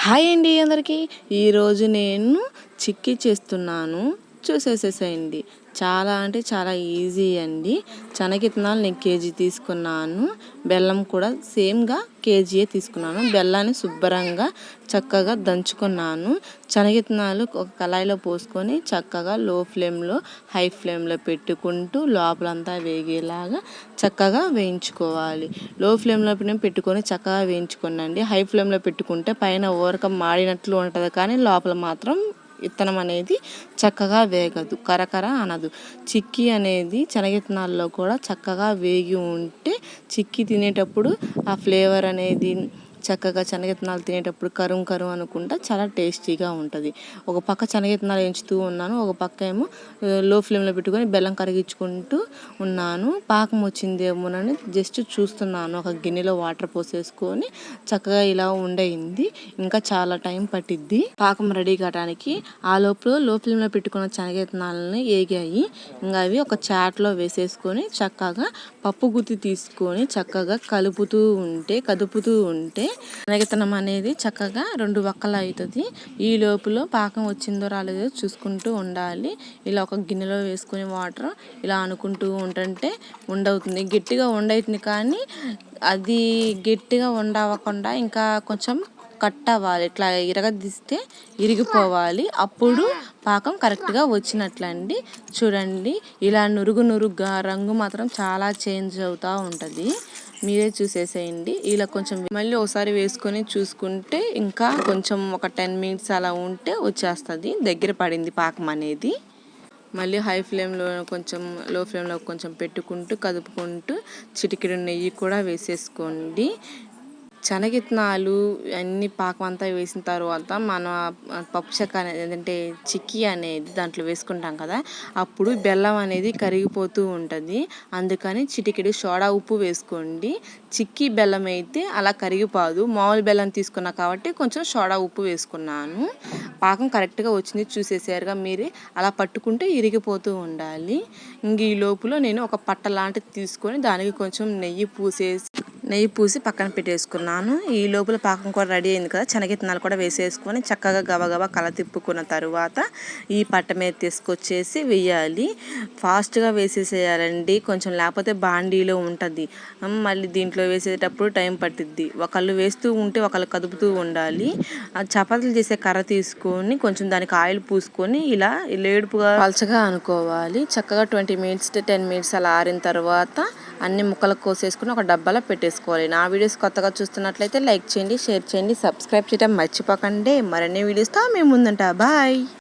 Hi అండి అందరికీ. ఈరోజు నేను చిక్కీ చేస్తున్నాను, చూసేసేసేయండి. చాలా అంటే చాలా ఈజీ అండి. శనగిత్తనాలు నేను కేజీ తీసుకున్నాను, బెల్లం కూడా సేమ్గా కేజీయే తీసుకున్నాను. బెల్లాన్ని శుభ్రంగా చక్కగా దంచుకున్నాను. శనగిత్తనాలు ఒక కళాయిలో పోసుకొని చక్కగా లో ఫ్లేమ్లో హై ఫ్లేమ్లో పెట్టుకుంటూ లోపలంతా వేగేలాగా చక్కగా వేయించుకోవాలి. లో ఫ్లేమ్లో పెట్టుకొని చక్కగా వేయించుకోండి. హై ఫ్లేమ్లో పెట్టుకుంటే పైన ఊరక మాడినట్లు ఉంటుంది, కానీ లోపల మాత్రం విత్తనం అనేది చక్కగా వేగదు, కరకర అనదు. చిక్కీ అనేది శనగిత్తనాల్లో కూడా చక్కగా వేగి ఉంటే చిక్కీ తినేటప్పుడు ఆ ఫ్లేవర్ అనేది చక్కగా శనగిత్తనాలు తినేటప్పుడు కరుం కరుం అనుకుంటా చాలా టేస్టీగా ఉంటుంది. ఒక పక్క శనగిత్తనాలు ఎంచుతూ ఉన్నాను, ఒక పక్క ఏమో లో ఫ్లేమ్లో పెట్టుకొని బెల్లం కరిగించుకుంటూ ఉన్నాను. పాకం వచ్చిందేమోనని జస్ట్ చూస్తున్నాను. ఒక గిన్నెలో వాటర్ పోసేసుకొని చక్కగా ఇలా ఉండయింది. ఇంకా చాలా టైం పట్టిద్ది పాకం రెడీ కావడానికి. ఆ లోపల లో ఫ్లేమ్లో పెట్టుకున్న శనగిత్తనాలని ఏగాయి. ఇంకా అవి ఒక చాట్లో వేసేసుకొని చక్కగా పప్పు గుత్తి తీసుకొని చక్కగా కదుపుతూ ఉంటే శనగిత్తనం అనేది చక్కగా రెండు వక్కలు అవుతుంది. ఈ లోపల పాకం వచ్చిందో రాలేదో చూసుకుంటూ ఉండాలి. ఇలా ఒక గిన్నెలో వేసుకొని వాటర్ ఇలా అనుకుంటూ ఉంటుంటే ఉండవుతుంది, గట్టిగా ఉండవుతుంది. కానీ అది గట్టిగా ఉండవకుండా ఇంకా కొంచెం కట్ అవ్వాలి, ఇట్లా ఇరగదీస్తే ఇరిగిపోవాలి. అప్పుడు పాకం కరెక్ట్గా వచ్చినట్లండి. చూడండి, ఇలా నురుగుగా రంగు మాత్రం చాలా చేంజ్ అవుతూ ఉంటుంది. మీరే చూసేసేయండి. ఇలా కొంచెం మళ్ళీ ఒకసారి వేసుకొని చూసుకుంటే ఇంకా కొంచెం ఒక 10 minutes అలా ఉంటే వచ్చేస్తుంది, దగ్గర పడింది పాకం అనేది. మళ్ళీ హై ఫ్లేమ్లో కొంచెం లో ఫ్లేమ్లో కొంచెం పెట్టుకుంటూ కదుపుకుంటూ చిటికెడు నెయ్యి కూడా వేసేసుకోండి. శనగిత్తనాలు అన్ని పాకం అంతా వేసిన తర్వాత మన పప్పు చెక్క అనేది ఏంటంటే చిక్కీ అనేది దాంట్లో వేసుకుంటాం కదా, అప్పుడు బెల్లం అనేది కరిగిపోతూ ఉంటుంది. అందుకని చిటికెడు సోడా ఉప్పు వేసుకోండి. చిక్కీ బెల్లం అయితే అలా కరిగిపోదు, మామూలు బెల్లం తీసుకున్నా కాబట్టి కొంచెం సోడా ఉప్పు వేసుకున్నాను. పాకం కరెక్ట్గా వచ్చింది చూసేసారుగా మీరే. అలా పట్టుకుంటే ఇరిగిపోతూ ఉండాలి. ఇంక ఈ లోపల నేను ఒక పట్ట లాంటిది తీసుకొని దానికి కొంచెం నెయ్యి పూసి పక్కన పెట్టేసుకున్నాను. ఈ లోపల పాకం కూడా రెడీ అయింది కదా, శనగిత్తనాలు కూడా వేసేసుకొని చక్కగా గబగబా కల తిప్పుకున్న తర్వాత ఈ పట్ట మీద తీసుకొచ్చేసి వేయాలి. ఫాస్ట్గా వేసేసేయాలండి, కొంచెం లేకపోతే బాండీలో ఉంటుంది. మళ్ళీ దీంట్లో వేసేటప్పుడు టైం పట్టిద్ది. ఒకళ్ళు వేస్తూ ఉంటే ఒకళ్ళు కదుపుతూ ఉండాలి. చపాతీలు చేసే కర్ర తీసుకొని కొంచెం దానికి ఆయిల్ పూసుకొని ఇలా లేడుపుగా పలచగా అనుకోవాలి. చక్కగా 20 minutes 10 minutes అలా ఆరిన తర్వాత అన్ని ముక్కలకు కోసేసుకుని ఒక డబ్బాలో పెట్టేసుకోవాలి. నా వీడియోస్ కొత్తగా చూస్తున్నట్లయితే లైక్ చేయండి, షేర్ చేయండి, సబ్స్క్రైబ్ చేయడం మర్చిపోకండి. మరిన్ని వీడియోస్తో మేము ముందుంటా. బాయ్.